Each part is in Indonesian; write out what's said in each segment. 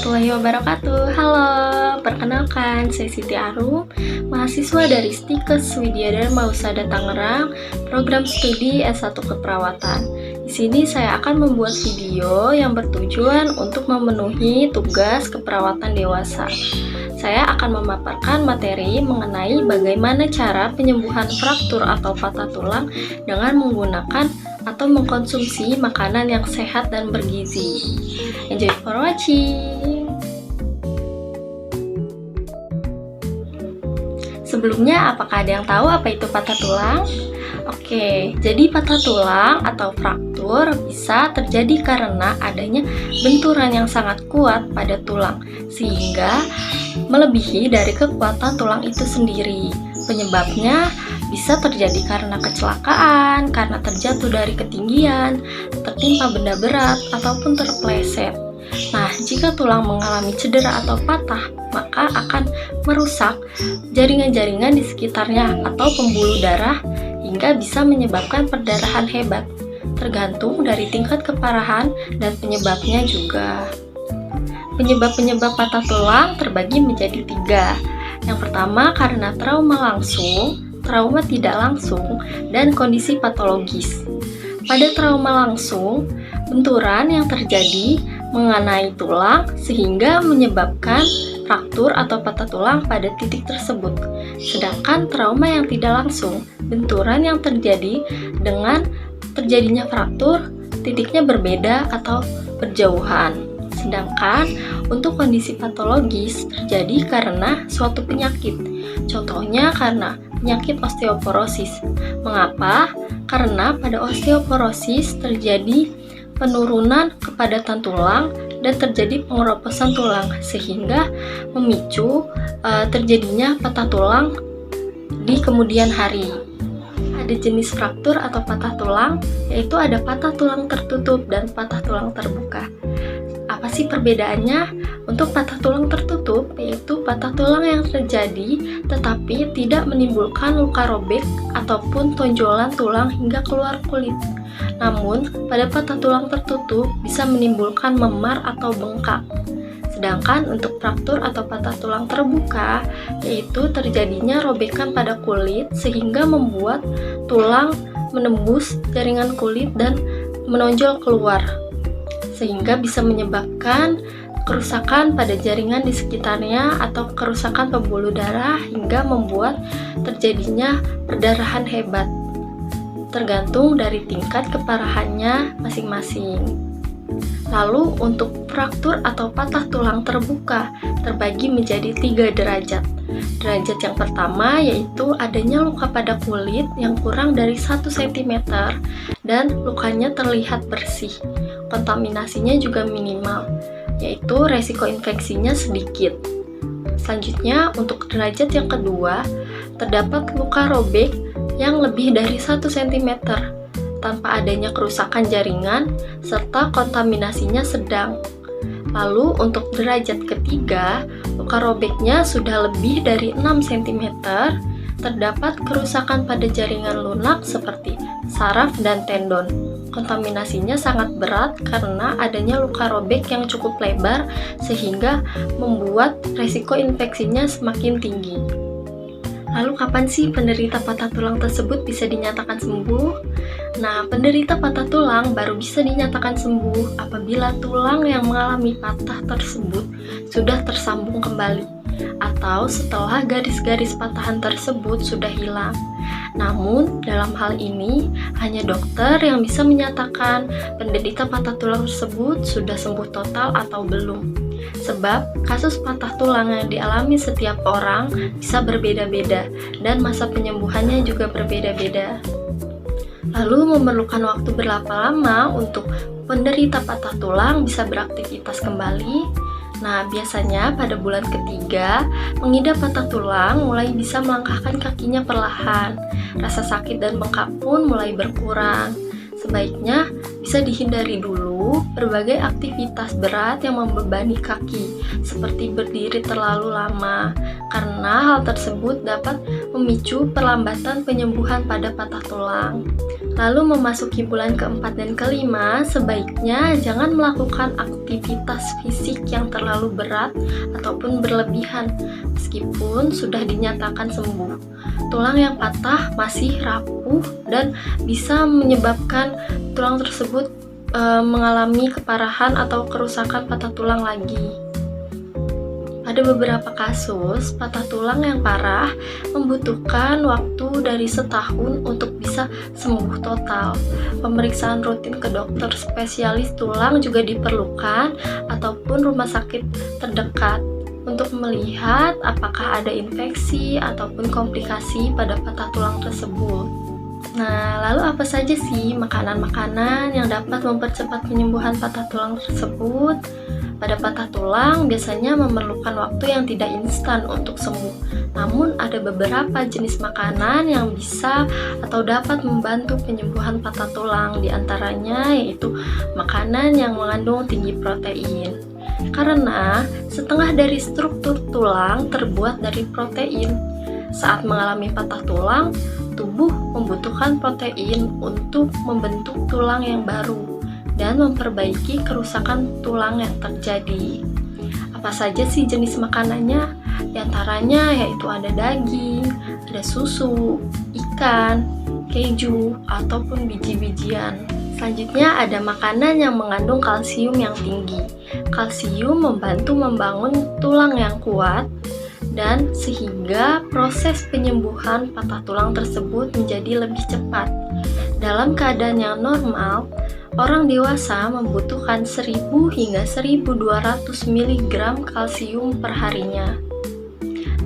warahmatullahi wabarakatuh. Halo, perkenalkan saya Siti Arum, mahasiswa dari Stikes Widya Dharma Husada Tangerang, program studi S1 Keperawatan. Di sini saya akan membuat video yang bertujuan untuk memenuhi tugas keperawatan dewasa. Saya akan memaparkan materi mengenai bagaimana cara penyembuhan fraktur atau patah tulang dengan menggunakan atau mengkonsumsi makanan yang sehat dan bergizi. Enjoy for watching! Sebelumnya, apakah ada yang tahu apa itu patah tulang? Oke, jadi patah tulang atau fraktur bisa terjadi karena adanya benturan yang sangat kuat pada tulang, sehingga melebihi dari kekuatan tulang itu sendiri. Penyebabnya bisa terjadi karena kecelakaan, karena terjatuh dari ketinggian, tertimpa benda berat, ataupun terpleset. Nah, jika tulang mengalami cedera atau patah, maka akan merusak jaringan-jaringan di sekitarnya atau pembuluh darah hingga bisa menyebabkan perdarahan hebat, tergantung dari tingkat keparahan dan penyebabnya juga. Penyebab-penyebab patah tulang terbagi menjadi 3. Yang pertama karena trauma langsung, trauma tidak langsung, dan kondisi patologis. Pada trauma langsung, benturan yang terjadi mengenai tulang sehingga menyebabkan fraktur atau patah tulang pada titik tersebut. Sedangkan trauma yang tidak langsung, benturan yang terjadi dengan terjadinya fraktur, titiknya berbeda atau berjauhan. Sedangkan untuk kondisi patologis terjadi karena suatu penyakit. Contohnya karena penyakit osteoporosis. Mengapa? Karena pada osteoporosis terjadi penurunan kepadatan tulang dan terjadi pengeroposan tulang sehingga memicu terjadinya patah tulang di kemudian hari. Ada jenis fraktur atau patah tulang, yaitu ada patah tulang tertutup dan patah tulang terbuka. Apa sih perbedaannya? Untuk patah tulang tertutup, yaitu patah tulang yang terjadi tetapi tidak menimbulkan luka robek ataupun tonjolan tulang hingga keluar kulit. Namun, pada patah tulang tertutup bisa menimbulkan memar atau bengkak. Sedangkan untuk fraktur atau patah tulang terbuka, yaitu terjadinya robekan pada kulit sehingga membuat tulang menembus jaringan kulit dan menonjol keluar, sehingga bisa menyebabkan kerusakan pada jaringan di sekitarnya atau kerusakan pembuluh darah hingga membuat terjadinya perdarahan hebat, tergantung dari tingkat keparahannya masing-masing. Lalu untuk fraktur atau patah tulang terbuka terbagi menjadi 3 derajat. Derajat yang pertama yaitu adanya luka pada kulit yang kurang dari 1 cm dan lukanya terlihat bersih. Kontaminasinya juga minimal, yaitu resiko infeksinya sedikit. Selanjutnya untuk derajat yang kedua, terdapat luka robek yang lebih dari 1 cm tanpa adanya kerusakan jaringan serta kontaminasinya sedang. Lalu untuk derajat ketiga, luka robeknya sudah lebih dari 6 cm, terdapat kerusakan pada jaringan lunak seperti saraf dan tendon. Kontaminasinya sangat berat karena adanya luka robek yang cukup lebar sehingga membuat resiko infeksinya semakin tinggi. Lalu kapan sih penderita patah tulang tersebut bisa dinyatakan sembuh? Nah, penderita patah tulang baru bisa dinyatakan sembuh apabila tulang yang mengalami patah tersebut sudah tersambung kembali atau setelah garis-garis patahan tersebut sudah hilang. Namun, dalam hal ini hanya dokter yang bisa menyatakan penderita patah tulang tersebut sudah sembuh total atau belum. Sebab kasus patah tulang yang dialami setiap orang bisa berbeda-beda dan masa penyembuhannya juga berbeda-beda. Lalu memerlukan waktu berapa lama untuk penderita patah tulang bisa beraktivitas kembali? Nah, biasanya pada bulan ketiga, pengidap patah tulang mulai bisa melangkahkan kakinya perlahan. Rasa sakit dan bengkak pun mulai berkurang. Sebaiknya bisa dihindari dulu berbagai aktivitas berat yang membebani kaki, seperti berdiri terlalu lama, karena hal tersebut dapat memicu perlambatan penyembuhan pada patah tulang. Lalu memasuki bulan keempat dan kelima, sebaiknya jangan melakukan aktivitas fisik yang terlalu berat ataupun berlebihan meskipun sudah dinyatakan sembuh. Tulang yang patah masih rapuh dan bisa menyebabkan tulang tersebut mengalami keparahan atau kerusakan patah tulang lagi. Pada beberapa kasus, patah tulang yang parah membutuhkan waktu dari setahun untuk bisa sembuh total. Pemeriksaan rutin ke dokter spesialis tulang juga diperlukan ataupun rumah sakit terdekat untuk melihat apakah ada infeksi ataupun komplikasi pada patah tulang tersebut. Nah, lalu apa saja sih makanan-makanan yang dapat mempercepat penyembuhan patah tulang tersebut? Pada patah tulang biasanya memerlukan waktu yang tidak instan untuk sembuh. Namun ada beberapa jenis makanan yang bisa atau dapat membantu penyembuhan patah tulang. Di antaranya yaitu makanan yang mengandung tinggi protein. Karena setengah dari struktur tulang terbuat dari protein. Saat mengalami patah tulang, tubuh membutuhkan protein untuk membentuk tulang yang baru dan memperbaiki kerusakan tulang yang terjadi. Apa saja sih jenis makanannya? Di antaranya yaitu ada daging, ada susu, ikan, keju, ataupun biji-bijian. Selanjutnya ada makanan yang mengandung kalsium yang tinggi. Kalsium membantu membangun tulang yang kuat dan sehingga proses penyembuhan patah tulang tersebut menjadi lebih cepat. Dalam keadaan yang normal, orang dewasa membutuhkan 1000 hingga 1200 mg kalsium per harinya.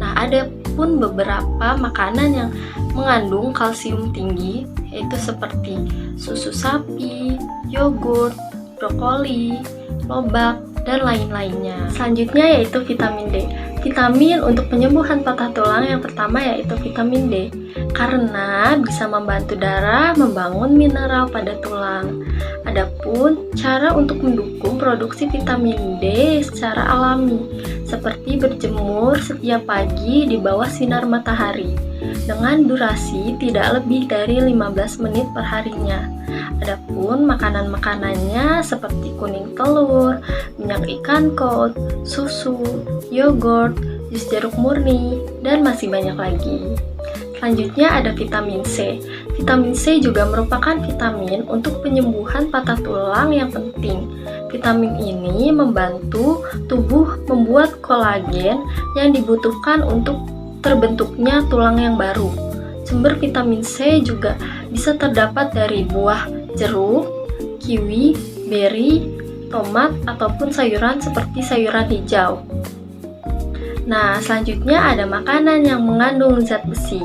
Nah, ada pun beberapa makanan yang mengandung kalsium tinggi, yaitu seperti susu sapi, yogurt, brokoli, lobak, dan lain-lainnya. Selanjutnya yaitu vitamin D. Vitamin untuk penyembuhan patah tulang yang pertama yaitu vitamin D, karena bisa membantu darah membangun mineral pada tulang. Adapun cara untuk mendukung produksi vitamin D secara alami, seperti berjemur setiap pagi di bawah sinar matahari dengan durasi tidak lebih dari 15 menit per harinya. Adapun makanan-makanannya seperti kuning telur, minyak ikan kod, susu, yogurt, jus jeruk murni, dan masih banyak lagi. Selanjutnya ada vitamin C. Vitamin C juga merupakan vitamin untuk penyembuhan patah tulang yang penting. Vitamin ini membantu tubuh membuat kolagen yang dibutuhkan untuk terbentuknya tulang yang baru. Sumber vitamin C juga bisa terdapat dari buah jeruk, kiwi, beri, tomat, ataupun sayuran seperti sayuran hijau. Nah, selanjutnya ada makanan yang mengandung zat besi.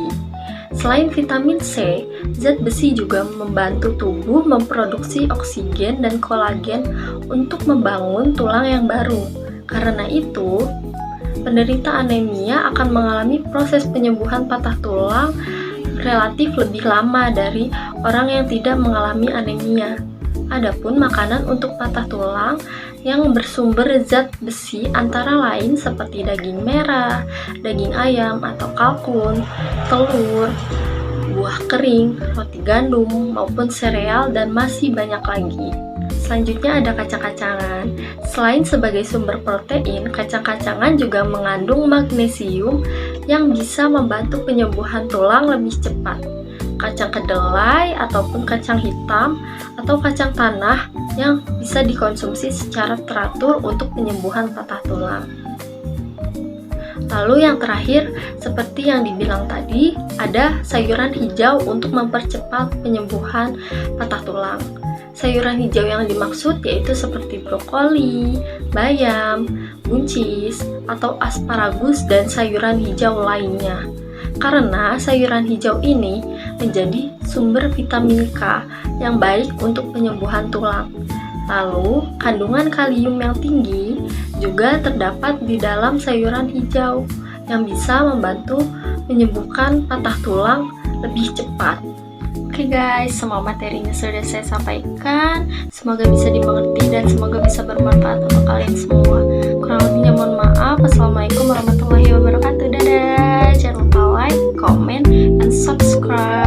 Selain vitamin C, zat besi juga membantu tubuh memproduksi oksigen dan kolagen untuk membangun tulang yang baru. Karena itu, penderita anemia akan mengalami proses penyembuhan patah tulang relatif lebih lama dari orang yang tidak mengalami anemia. Adapun makanan untuk patah tulang yang bersumber zat besi antara lain seperti daging merah, daging ayam atau kalkun, telur, buah kering, roti gandum, maupun sereal, dan masih banyak lagi. Selanjutnya ada kacang-kacangan. Selain sebagai sumber protein, kacang-kacangan juga mengandung magnesium yang bisa membantu penyembuhan tulang lebih cepat. Kacang kedelai ataupun kacang hitam atau kacang tanah yang bisa dikonsumsi secara teratur untuk penyembuhan patah tulang. Lalu yang terakhir, seperti yang dibilang tadi, ada sayuran hijau untuk mempercepat penyembuhan patah tulang. Sayuran hijau yang dimaksud yaitu seperti brokoli, bayam, buncis, atau asparagus dan sayuran hijau lainnya. Karena sayuran hijau ini menjadi sumber vitamin K yang baik untuk penyembuhan tulang. Lalu, kandungan kalium yang tinggi juga terdapat di dalam sayuran hijau yang bisa membantu menyembuhkan patah tulang lebih cepat. Oke guys, semua materinya sudah saya sampaikan. Semoga bisa dimengerti dan semoga bisa bermanfaat untuk kalian semua. Kurang lebihnya mohon maaf. Assalamualaikum warahmatullahi wabarakatuh. Dadah. Jangan lupa like, comment, and subscribe.